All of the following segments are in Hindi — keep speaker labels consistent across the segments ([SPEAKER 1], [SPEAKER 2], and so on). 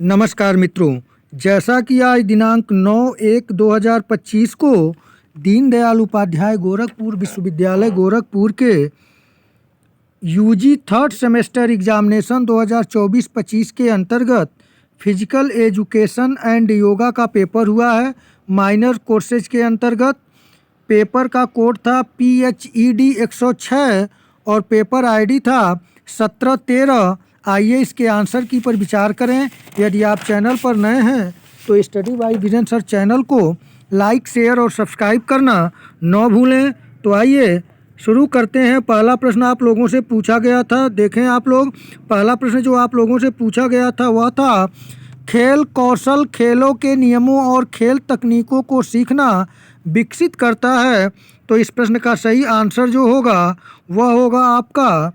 [SPEAKER 1] नमस्कार मित्रों, जैसा कि आज दिनांक 9/1/2025 को दीनदयाल उपाध्याय गोरखपुर विश्वविद्यालय गोरखपुर के यूजी थर्ड सेमेस्टर एग्जामिनेशन 2024-25 के अंतर्गत फिजिकल एजुकेशन एंड योगा का पेपर हुआ है। माइनर कोर्सेज के अंतर्गत पेपर का कोड था PHED 106 और पेपर आईडी था 1713। आइए इसके आंसर की पर विचार करें। यदि आप चैनल पर नए हैं तो study by Virendra sir channel को लाइक, शेयर और सब्सक्राइब करना न भूलें। तो आइए शुरू करते हैं। पहला प्रश्न आप लोगों से पूछा गया था, देखें आप लोग। पहला प्रश्न जो आप लोगों से पूछा गया था वह था, खेल कौशल खेलों के नियमों और खेल तकनीकों को सीखना विकसित करता है। तो इस प्रश्न का सही आंसर जो होगा वह होगा आपका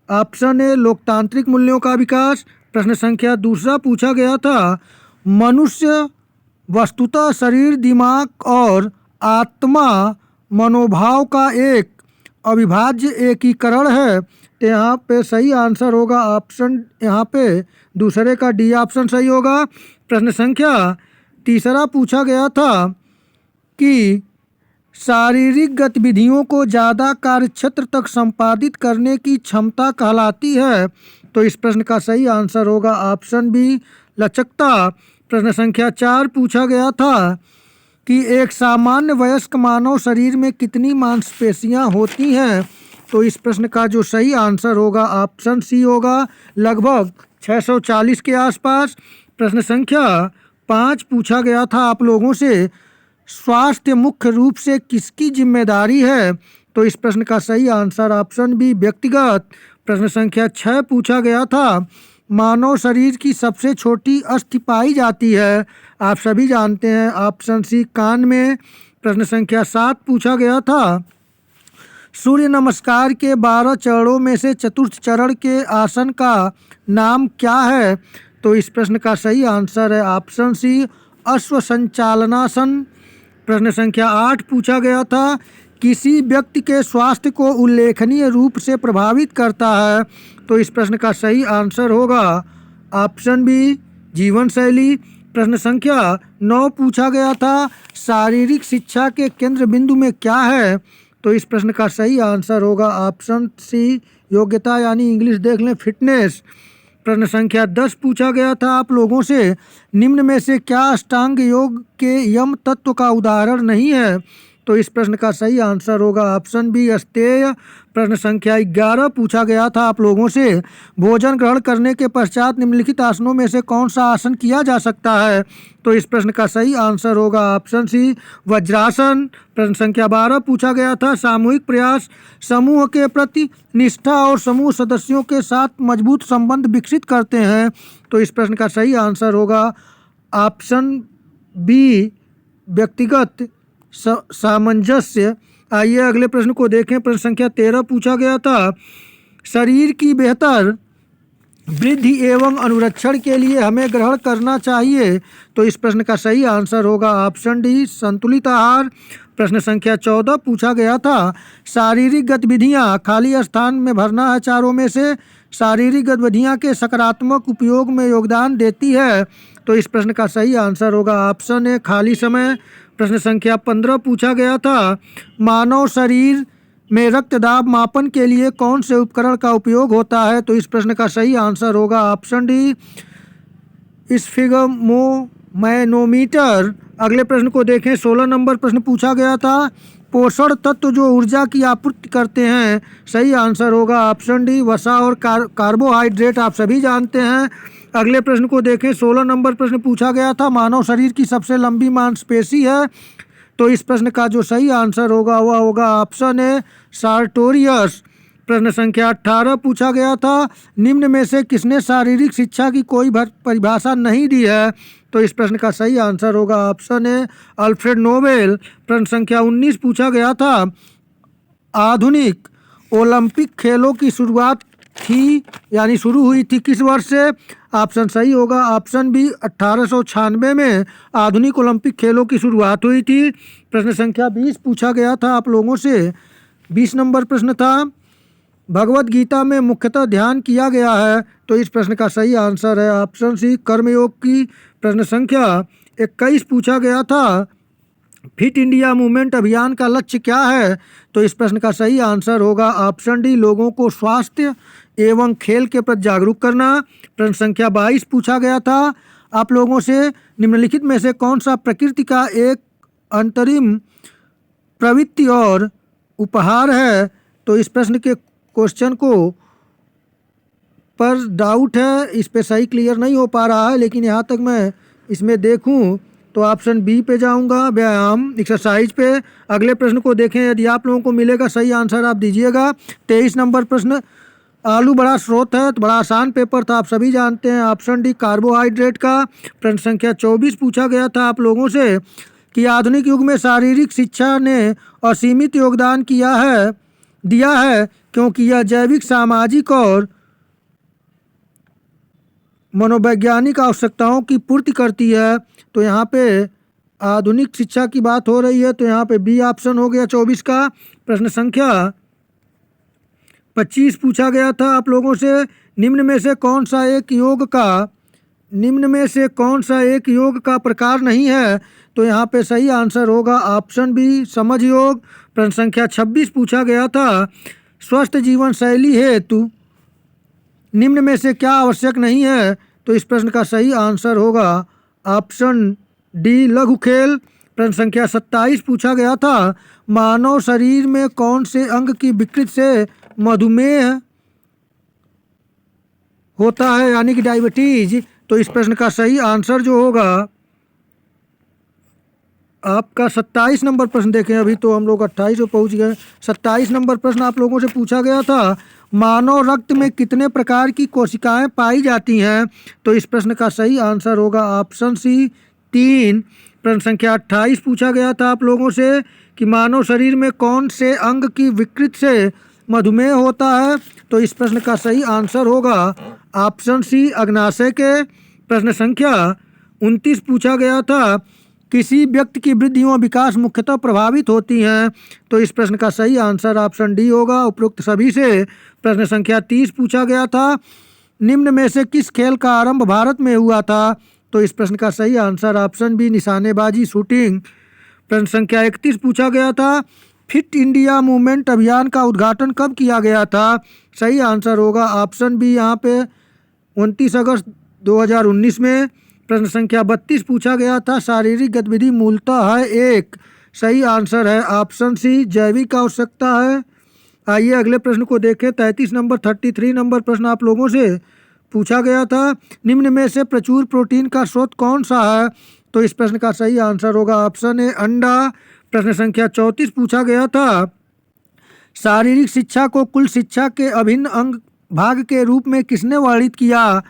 [SPEAKER 1] ऑप्शन ए, लोकतांत्रिक मूल्यों का विकास। प्रश्न संख्या दूसरा पूछा गया था, मनुष्य वस्तुतः शरीर, दिमाग और आत्मा मनोभाव का एक अविभाज्य एकीकरण है। तो यहाँ पे सही आंसर होगा ऑप्शन, यहाँ पे दूसरे का डी ऑप्शन सही होगा। प्रश्न संख्या तीसरा पूछा गया था कि शारीरिक गतिविधियों को ज़्यादा कार्यक्षेत्र तक संपादित करने की क्षमता कहलाती है। तो इस प्रश्न का सही आंसर होगा ऑप्शन बी, लचकता। प्रश्न संख्या 4 पूछा गया था कि एक सामान्य वयस्क मानव शरीर में कितनी मांसपेशियां होती हैं। तो इस प्रश्न का जो सही आंसर होगा ऑप्शन सी होगा, लगभग 640 के आसपास। प्रश्न संख्या 5 पूछा गया था आप लोगों से, स्वास्थ्य मुख्य रूप से किसकी जिम्मेदारी है। तो इस प्रश्न का सही आंसर ऑप्शन बी, व्यक्तिगत। प्रश्न संख्या 6 पूछा गया था, मानव शरीर की सबसे छोटी अस्थि पाई जाती है। आप सभी जानते हैं ऑप्शन सी, कान में। प्रश्न संख्या 7 पूछा गया था, सूर्य नमस्कार के 12 चरणों में से चतुर्थ चरण के आसन का नाम क्या है। तो इस प्रश्न का सही आंसर है ऑप्शन सी, अश्व संचालनासन। प्रश्न संख्या 8 पूछा गया था, किसी व्यक्ति के स्वास्थ्य को उल्लेखनीय रूप से प्रभावित करता है। तो इस प्रश्न का सही आंसर होगा ऑप्शन बी, जीवन शैली। प्रश्न संख्या 9 पूछा गया था, शारीरिक शिक्षा के केंद्र बिंदु में क्या है। तो इस प्रश्न का सही आंसर होगा ऑप्शन सी, योग्यता यानी इंग्लिश देख लें, फिटनेस। प्रश्न संख्या 10 पूछा गया था आप लोगों से, निम्न में से क्या अष्टांग योग के यम तत्व का उदाहरण नहीं है। तो इस प्रश्न का सही आंसर होगा ऑप्शन बी, अस्तेय। प्रश्न संख्या 11 पूछा गया था आप लोगों से, भोजन ग्रहण करने के पश्चात निम्नलिखित आसनों में से कौन सा आसन किया जा सकता है। तो इस प्रश्न का सही आंसर होगा ऑप्शन सी, वज्रासन। प्रश्न संख्या 12 पूछा गया था, सामूहिक प्रयास समूह के प्रति निष्ठा और समूह सदस्यों के साथ मजबूत संबंध विकसित करते हैं। तो इस प्रश्न का सही आंसर होगा ऑप्शन बी, व्यक्तिगत सामंजस्य। आइए अगले प्रश्न को देखें। प्रश्न संख्या 13 पूछा गया था, शरीर की बेहतर वृद्धि एवं अनुरक्षण के लिए हमें ग्रहण करना चाहिए। तो इस प्रश्न का सही आंसर होगा ऑप्शन डी, संतुलित आहार। प्रश्न संख्या 14 पूछा गया था, शारीरिक गतिविधियां खाली स्थान में भरना है चारों में से शारीरिक गतिविधियां के सकारात्मक उपयोग में योगदान देती है। तो इस प्रश्न का सही आंसर होगा ऑप्शन ए, खाली समय। प्रश्न संख्या 15 पूछा गया था, मानव शरीर में रक्तदाब मापन के लिए कौन से उपकरण का उपयोग होता है। तो इस प्रश्न का सही आंसर होगा ऑप्शन डी, स्फिग्मोमैनोमीटर। अगले प्रश्न को देखें। 16 नंबर प्रश्न पूछा गया था, पोषण तत्व जो ऊर्जा की आपूर्ति करते हैं। सही आंसर होगा ऑप्शन डी, वसा और कार्बोहाइड्रेट। आप सभी जानते हैं। अगले प्रश्न को देखें। 16 नंबर प्रश्न पूछा गया था, मानव शरीर की सबसे लंबी मांसपेशी है। तो इस प्रश्न का जो सही आंसर होगा वह होगा ऑप्शन ए, सार्टोरियस। प्रश्न संख्या 18 पूछा गया था, निम्न में से किसने शारीरिक शिक्षा की कोई परिभाषा नहीं दी है। तो इस प्रश्न का सही आंसर होगा ऑप्शन ए, अल्फ्रेड नोबेल। प्रश्न संख्या 19 पूछा गया था, आधुनिक ओलंपिक खेलों की शुरुआत थी यानी शुरू हुई थी किस वर्ष से। ऑप्शन सही होगा ऑप्शन बी, 1896 में आधुनिक ओलंपिक खेलों की शुरुआत हुई थी। प्रश्न संख्या 20 पूछा गया था आप लोगों से, 20 नंबर प्रश्न था, भगवत गीता में मुख्यतः ध्यान किया गया है? तो इस प्रश्न का सही आंसर है ऑप्शन सी कर्मयोग की। प्रश्न संख्या 21 पूछा गया था, फिट इंडिया मूवमेंट अभियान का लक्ष्य क्या है? तो इस प्रश्न का सही आंसर होगा ऑप्शन डी लोगों को स्वास्थ्य एवं खेल के प्रति जागरूक करना। प्रश्न संख्या 22 पूछा गया था, आप लोगों से निम्नलिखित में से कौन सा प्रकृति का एक अंतरिम प्रवृत्ति और उपहार है? तो इस प्रश्न के क्वेश्चन को पर डाउट है, इस पे सही क्लियर नहीं हो पा रहा है, लेकिन यहाँ तक मैं इसमें देखूं तो ऑप्शन बी पे जाऊंगा, व्यायाम एक्सरसाइज पे। अगले प्रश्न को देखें, यदि आप लोगों को मिलेगा सही आंसर आप दीजिएगा। 23 नंबर प्रश्न, आलू बड़ा स्रोत है, तो बड़ा आसान पेपर था, आप सभी जानते हैं, ऑप्शन डी कार्बोहाइड्रेट का। प्रश्न संख्या 24 पूछा गया था आप लोगों से कि आधुनिक युग में शारीरिक शिक्षा ने असीमित योगदान दिया है क्योंकि यह जैविक, सामाजिक और मनोवैज्ञानिक आवश्यकताओं की पूर्ति करती है। तो यहाँ पे आधुनिक शिक्षा की बात हो रही है, तो यहाँ पे बी ऑप्शन हो गया 24 का। प्रश्न संख्या 25 पूछा गया था आप लोगों से, निम्न में से कौन सा एक योग का प्रकार नहीं है? तो यहाँ पे सही आंसर होगा ऑप्शन बी समझ योग। प्रश्न संख्या 26 पूछा गया था, स्वस्थ जीवन शैली हेतु निम्न में से क्या आवश्यक नहीं है? तो इस प्रश्न का सही आंसर होगा ऑप्शन डी लघु खेल। प्रश्न संख्या 27 पूछा गया था, मानव शरीर में कौन से अंग की विकृति से मधुमेह होता है यानी कि डायबिटीज? तो इस प्रश्न का सही आंसर जो होगा आपका 27 नंबर प्रश्न देखें, अभी तो हम लोग 28 पे पहुँच गए। 27 नंबर प्रश्न आप लोगों से पूछा गया था, मानव रक्त में कितने प्रकार की कोशिकाएं पाई जाती हैं? तो इस प्रश्न का सही आंसर होगा ऑप्शन सी 3। प्रश्न संख्या 28 पूछा गया था आप लोगों से कि मानव शरीर में कौन से अंग की विकृति से मधुमेह होता है? तो इस प्रश्न का सही आंसर होगा ऑप्शन सी अग्नाशय के। प्रश्न संख्या 29 पूछा गया था, किसी व्यक्ति की वृद्धि एवं विकास मुख्यतः प्रभावित होती हैं? तो इस प्रश्न का सही आंसर ऑप्शन डी होगा उपरोक्त सभी से। प्रश्न संख्या 30 पूछा गया था, निम्न में से किस खेल का आरंभ भारत में हुआ था? तो इस प्रश्न का सही आंसर ऑप्शन बी निशानेबाजी शूटिंग। प्रश्न संख्या 31 पूछा गया था, फिट इंडिया मूवमेंट अभियान का उद्घाटन कब किया गया था? सही आंसर होगा ऑप्शन बी यहाँ पे 29 अगस्त 2019 में। प्रश्न संख्या 32 पूछा गया था, शारीरिक गतिविधि मूलतः है एक? सही आंसर है ऑप्शन सी जैविक आवश्यकता है। आइए अगले प्रश्न को देखें, 33 नंबर प्रश्न आप लोगों से पूछा गया था, निम्न में से प्रचुर प्रोटीन का स्रोत कौन सा है? तो इस प्रश्न का सही आंसर होगा ऑप्शन ए अंडा। प्रश्न संख्या 34 पूछा गया था, शारीरिक शिक्षा को कुल शिक्षा के अभिन्न अंग भाग के रूप में किसने वर्णित किया?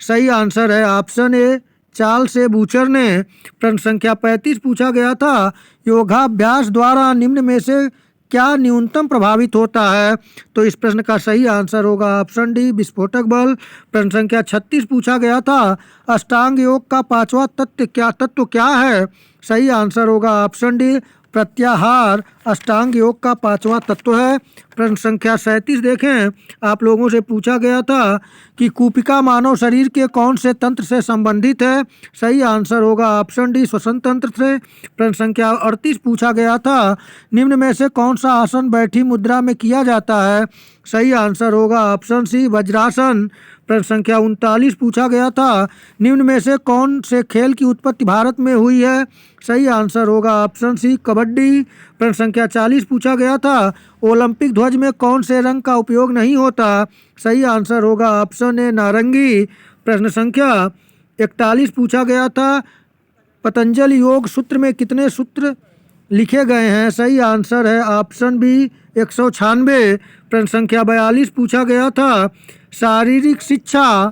[SPEAKER 1] सही आंसर है ऑप्शन ए चार्ल्स बूचर ने। प्रश्न संख्या 35 पूछा गया था, योगाभ्यास द्वारा निम्न में से क्या न्यूनतम प्रभावित होता है? तो इस प्रश्न का सही आंसर होगा ऑप्शन डी विस्फोटक बल। प्रश्न संख्या 36 पूछा गया था, अष्टांग योग का पांचवा तत्व क्या है? सही आंसर होगा ऑप्शन डी प्रत्याहार अष्टांग योग का पांचवा तत्व है। प्रश्न संख्या 37 देखें, आप लोगों से पूछा गया था कि कूपिका मानव शरीर के कौन से तंत्र से संबंधित है? सही आंसर होगा ऑप्शन डी श्वसन तंत्र से। प्रश्न संख्या 38 पूछा गया था, निम्न में से कौन सा आसन बैठी मुद्रा में किया जाता है? सही आंसर होगा ऑप्शन सी वज्रासन। प्रश्न संख्या 39 पूछा गया था, निम्न में से कौन से खेल की उत्पत्ति भारत में हुई है? सही आंसर होगा ऑप्शन सी कबड्डी। प्रश्न संख्या 40 पूछा गया था, ओलंपिक ध्वज में कौन से रंग का उपयोग नहीं होता? सही आंसर होगा ऑप्शन ए नारंगी। प्रश्न संख्या 41 पूछा गया था, पतंजलि योग सूत्र में कितने सूत्र लिखे गए हैं? सही आंसर है ऑप्शन बी 196। प्रश्न संख्या 42 पूछा गया था, शारीरिक शिक्षा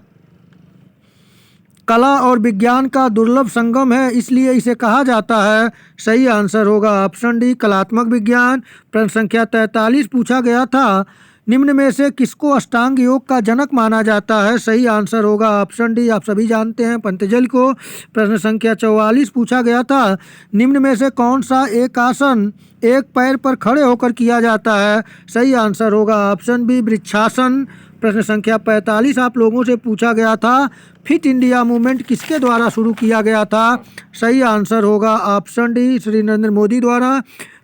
[SPEAKER 1] कला और विज्ञान का दुर्लभ संगम है इसलिए इसे कहा जाता है? सही आंसर होगा ऑप्शन डी कलात्मक विज्ञान। प्रश्न संख्या 43 पूछा गया था, निम्न में से किसको अष्टांग योग का जनक माना जाता है? सही आंसर होगा ऑप्शन डी, आप सभी जानते हैं, पतंजलि को। प्रश्न संख्या 44 पूछा गया था, निम्न में से कौन सा एक आसन एक पैर पर खड़े होकर किया जाता है? सही आंसर होगा ऑप्शन बी, वृक्षासन। प्रश्न संख्या 45 आप लोगों से पूछा गया था, फिट इंडिया मूवमेंट किसके द्वारा शुरू किया गया था? सही आंसर होगा ऑप्शन डी, श्री नरेंद्र मोदी द्वारा।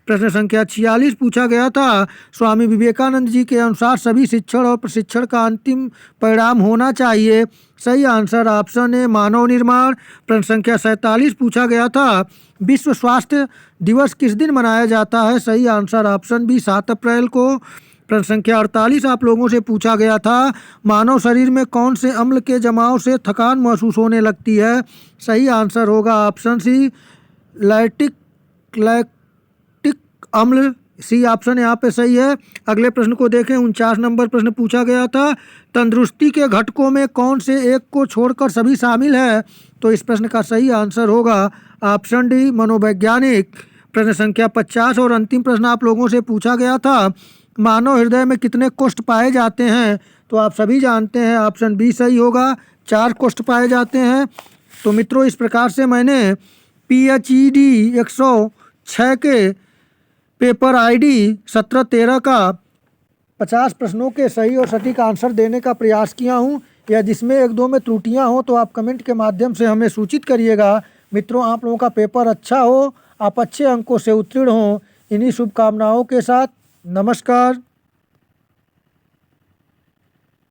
[SPEAKER 1] प्रश्न संख्या 46 पूछा गया था, स्वामी विवेकानंद जी के अनुसार सभी शिक्षण और प्रशिक्षण का अंतिम परिणाम होना चाहिए। सही आंसर ऑप्शन ए, मानव निर्माण। प्रश्न संख्या 47 पूछा गया था, विश्व स्वास्थ्य दिवस किस दिन मनाया जाता है? सही आंसर ऑप्शन बी, 7 अप्रैल को। प्रश्न संख्या 48 आप लोगों से पूछा गया था, मानव शरीर में कौन से अम्ल के जमाव से थकान महसूस होने लगती है? सही आंसर होगा ऑप्शन सी, लैक्टिक अम्ल। सी ऑप्शन यहाँ पे सही है। अगले प्रश्न को देखें, 49 नंबर प्रश्न पूछा गया था, तंदुरुस्ती के घटकों में कौन से एक को छोड़कर सभी शामिल है? तो इस प्रश्न का सही आंसर होगा ऑप्शन डी, मनोवैज्ञानिक। प्रश्न संख्या 50 और अंतिम प्रश्न आप लोगों से पूछा गया था, मानव हृदय में कितने कोष्ठ पाए जाते हैं? तो आप सभी जानते हैं ऑप्शन बी सही होगा, 4 कोष्ठ पाए जाते हैं। तो मित्रों, इस प्रकार से मैंने PHED 106 के पेपर ID 1713 का 50 प्रश्नों के सही और सटीक आंसर देने का प्रयास किया हूं। या जिसमें एक दो में त्रुटियां हो तो आप कमेंट के माध्यम से हमें सूचित करिएगा। मित्रों, आप लोगों का पेपर अच्छा हो, आप अच्छे अंकों से उत्तीर्ण हों, इन्हीं शुभकामनाओं के साथ नमस्कार।